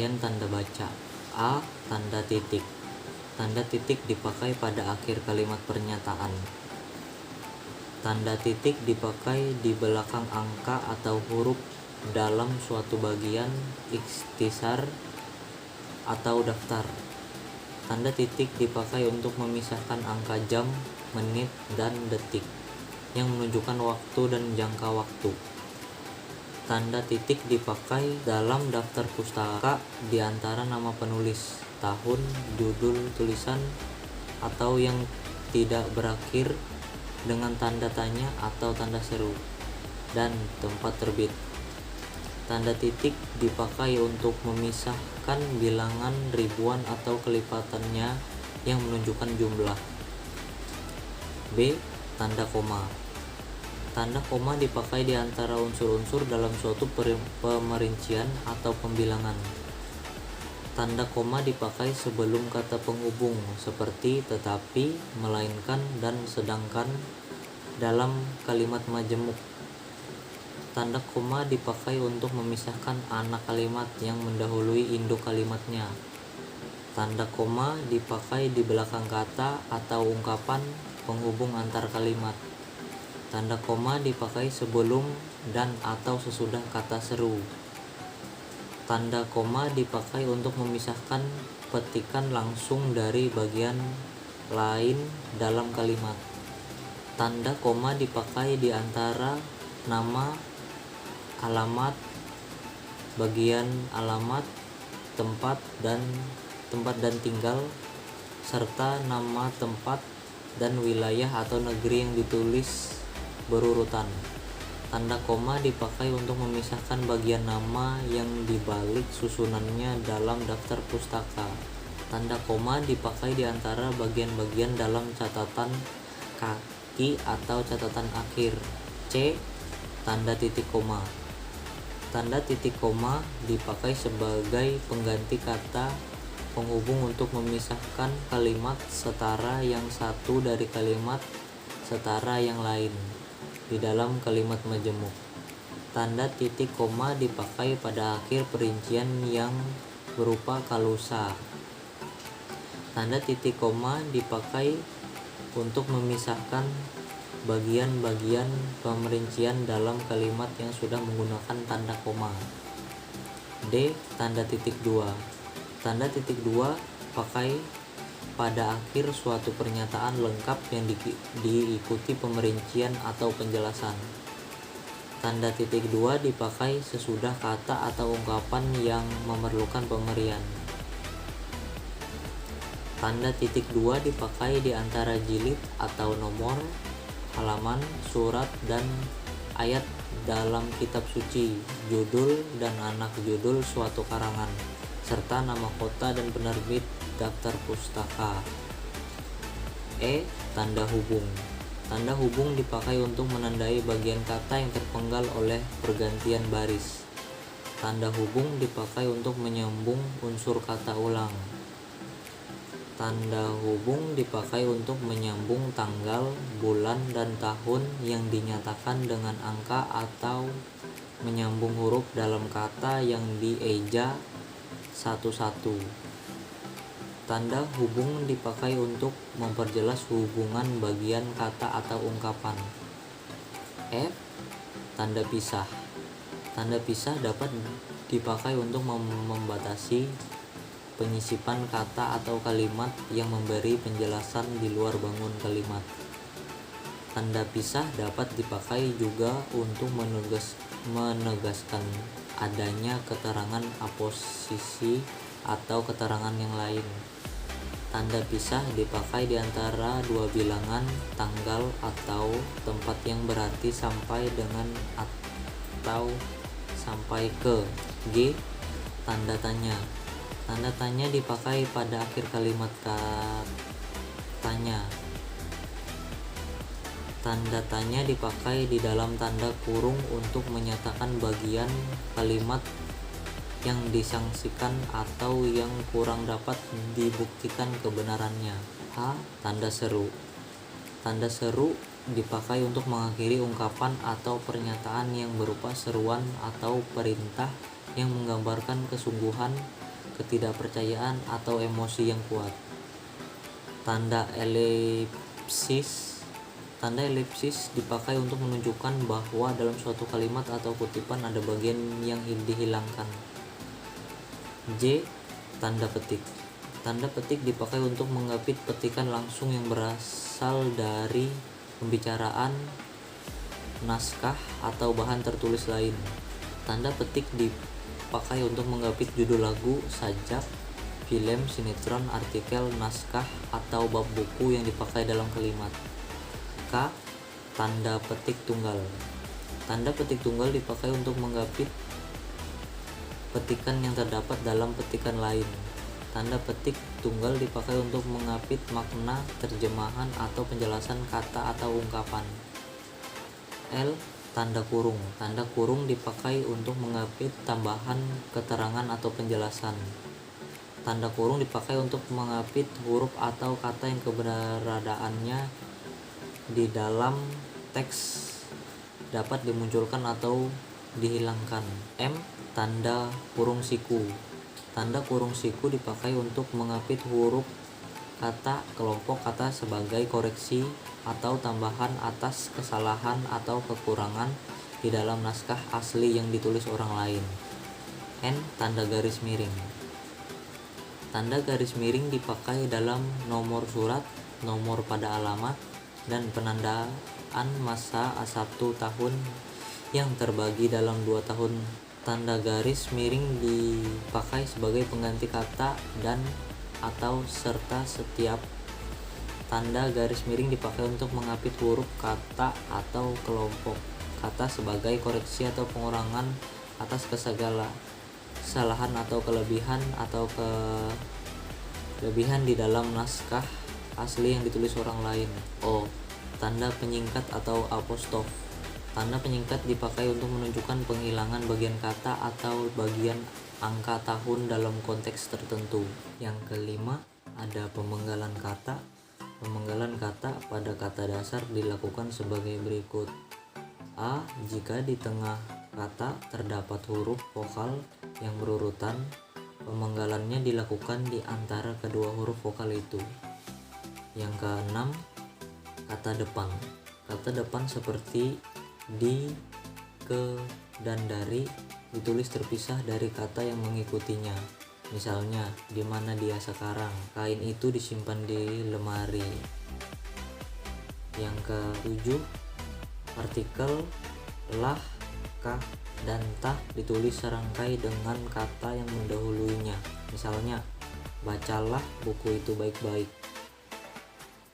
Pemakaian tanda baca. A. Tanda titik. Tanda titik dipakai pada akhir kalimat pernyataan. Tanda titik dipakai di belakang angka atau huruf dalam suatu bagian ikhtisar atau daftar. Tanda titik dipakai untuk memisahkan angka jam, menit, dan detik yang menunjukkan waktu dan jangka waktu. Tanda titik dipakai dalam daftar pustaka di antara nama penulis, tahun, judul tulisan, atau yang tidak berakhir dengan tanda tanya atau tanda seru, dan tempat terbit. Tanda titik dipakai untuk memisahkan bilangan ribuan atau kelipatannya yang menunjukkan jumlah. B. Tanda koma. Tanda koma dipakai di antara unsur-unsur dalam suatu pemerincian atau pembilangan. Tanda koma dipakai sebelum kata penghubung seperti tetapi, melainkan, dan sedangkan dalam kalimat majemuk. Tanda koma dipakai untuk memisahkan anak kalimat yang mendahului induk kalimatnya. Tanda koma dipakai di belakang kata atau ungkapan penghubung antar kalimat. Tanda koma dipakai sebelum dan atau sesudah kata seru. Tanda koma dipakai untuk memisahkan petikan langsung dari bagian lain dalam kalimat. Tanda koma dipakai di antara nama, alamat, bagian alamat, tempat dan tinggal, serta nama tempat dan wilayah atau negeri yang ditulis berurutan. Tanda koma dipakai untuk memisahkan bagian nama yang dibalik susunannya dalam daftar pustaka. Tanda koma dipakai di antara bagian-bagian dalam catatan kaki atau catatan akhir. C. Tanda titik koma. Tanda titik koma dipakai sebagai pengganti kata penghubung untuk memisahkan kalimat setara yang satu dari kalimat setara yang lain di dalam kalimat majemuk. Tanda titik koma dipakai pada akhir perincian yang berupa kalusa. Tanda titik koma dipakai untuk memisahkan bagian-bagian pemerincian dalam kalimat yang sudah menggunakan tanda koma. D. Tanda titik dua. Tanda titik dua pakai pada akhir suatu pernyataan lengkap yang diikuti pemerincian atau penjelasan. Tanda titik dua dipakai sesudah kata atau ungkapan yang memerlukan pemberian. Tanda titik dua dipakai di antara jilid atau nomor, halaman, surat, dan ayat dalam kitab suci, judul dan anak judul suatu karangan, serta nama kota dan penerbit daftar pustaka. E. Tanda hubung. Tanda hubung dipakai untuk menandai bagian kata yang terpenggal oleh pergantian baris. Tanda hubung dipakai untuk menyambung unsur kata ulang. Tanda hubung dipakai untuk menyambung tanggal, bulan, dan tahun yang dinyatakan dengan angka atau menyambung huruf dalam kata yang dieja satu-satu. Tanda hubung dipakai untuk memperjelas hubungan bagian kata atau ungkapan. F. Tanda pisah. Tanda pisah dapat dipakai untuk membatasi penyisipan kata atau kalimat yang memberi penjelasan di luar bangun kalimat. Tanda pisah dapat dipakai juga untuk menegaskan adanya keterangan aposisi atau keterangan yang lain. Tanda pisah dipakai di antara dua bilangan, tanggal atau tempat yang berarti sampai dengan atau sampai ke. G. Tanda tanya. Tanda tanya dipakai pada akhir kalimat katanya. Tanda tanya dipakai di dalam tanda kurung untuk menyatakan bagian kalimat yang disangsikan atau yang kurang dapat dibuktikan kebenarannya. H. Tanda seru. Tanda seru dipakai untuk mengakhiri ungkapan atau pernyataan yang berupa seruan atau perintah yang menggambarkan kesungguhan ketidakpercayaan atau emosi yang kuat. Tanda elipsis dipakai untuk menunjukkan bahwa dalam suatu kalimat atau kutipan ada bagian yang dihilangkan. J. Tanda petik. Tanda petik dipakai untuk mengapit petikan langsung yang berasal dari pembicaraan, naskah, atau bahan tertulis lain. Tanda petik dipakai untuk mengapit judul lagu, sajak, film, sinetron, artikel, naskah, atau bab buku yang dipakai dalam kalimat. K. Tanda petik tunggal. Tanda petik tunggal dipakai untuk mengapit petikan yang terdapat dalam petikan lain. Tanda petik tunggal dipakai untuk mengapit makna, terjemahan, atau penjelasan kata atau ungkapan. L. Tanda kurung. Tanda kurung dipakai untuk mengapit tambahan keterangan atau penjelasan. Tanda kurung dipakai untuk mengapit huruf atau kata yang keberadaannya di dalam teks dapat dimunculkan atau dihilangkan. M. Tanda kurung siku. Tanda kurung siku dipakai untuk mengapit huruf kata, kelompok kata sebagai koreksi atau tambahan atas kesalahan atau kekurangan di dalam naskah asli yang ditulis orang lain. N. Tanda garis miring. Tanda garis miring dipakai dalam nomor surat, nomor pada alamat, dan penandaan masa 1 tahun yang terbagi dalam 2 tahun. Tanda garis miring dipakai sebagai pengganti kata dan atau serta setiap. Tanda garis miring dipakai untuk mengapit huruf kata atau kelompok kata sebagai koreksi atau pengurangan atas kesalahan atau kelebihan di dalam naskah asli yang ditulis orang lain. O. Tanda penyingkat atau apostrof. Tanda penyingkat dipakai untuk menunjukkan penghilangan bagian kata atau bagian angka tahun dalam konteks tertentu. Yang kelima, ada pemenggalan kata. Pemenggalan kata pada kata dasar dilakukan sebagai berikut. A. Jika di tengah kata terdapat huruf vokal yang berurutan, pemenggalannya dilakukan di antara kedua huruf vokal itu. Yang keenam, kata depan. Kata depan seperti di, ke, dan dari ditulis terpisah dari kata yang mengikutinya. Misalnya, di mana dia sekarang, kain itu disimpan di lemari. Yang ketujuh, partikel lah, kah, dan tah ditulis serangkai dengan kata yang mendahuluinya. Misalnya, bacalah buku itu baik-baik.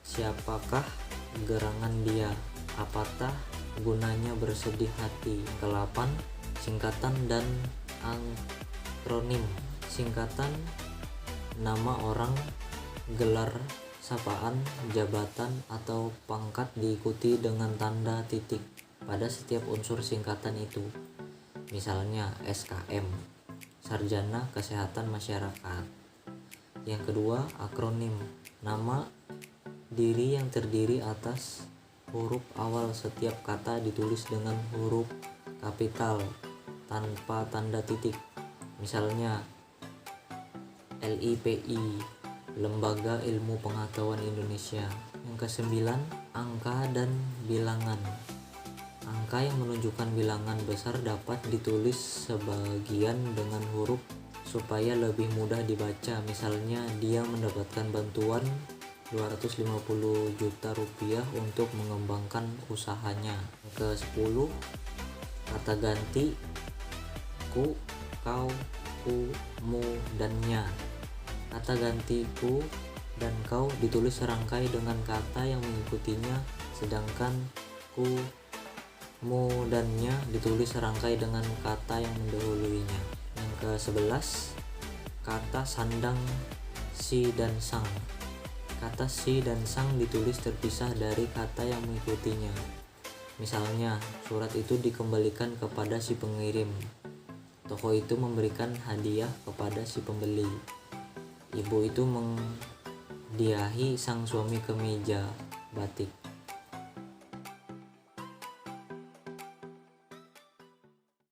Siapakah gerangan dia? Apatah gunanya bersedih hati? Ke-8, singkatan dan akronim. Singkatan nama orang, gelar, sapaan, jabatan, atau pangkat diikuti dengan tanda titik pada setiap unsur singkatan itu. Misalnya SKM, Sarjana Kesehatan Masyarakat. Yang kedua, akronim. Nama diri yang terdiri atas huruf awal setiap kata ditulis dengan huruf kapital tanpa tanda titik. Misalnya LIPI, Lembaga Ilmu Pengetahuan Indonesia. Yang kesembilan, angka dan bilangan. Angka yang menunjukkan bilangan besar dapat ditulis sebagian dengan huruf supaya lebih mudah dibaca. Misalnya, dia mendapatkan bantuan 250 juta rupiah untuk mengembangkan usahanya. Ke-10, kata ganti ku, kau, ku, mu, dan nya. Kata ganti ku dan kau ditulis serangkai dengan kata yang mengikutinya, sedangkan ku, mu, dan nya ditulis serangkai dengan kata yang mendahuluinya. Yang ke-11, kata sandang si dan sang. Kata si dan sang ditulis terpisah dari kata yang mengikutinya. Misalnya, surat itu dikembalikan kepada si pengirim. Toko itu memberikan hadiah kepada si pembeli. Ibu itu menghadiahi sang suami kemeja batik.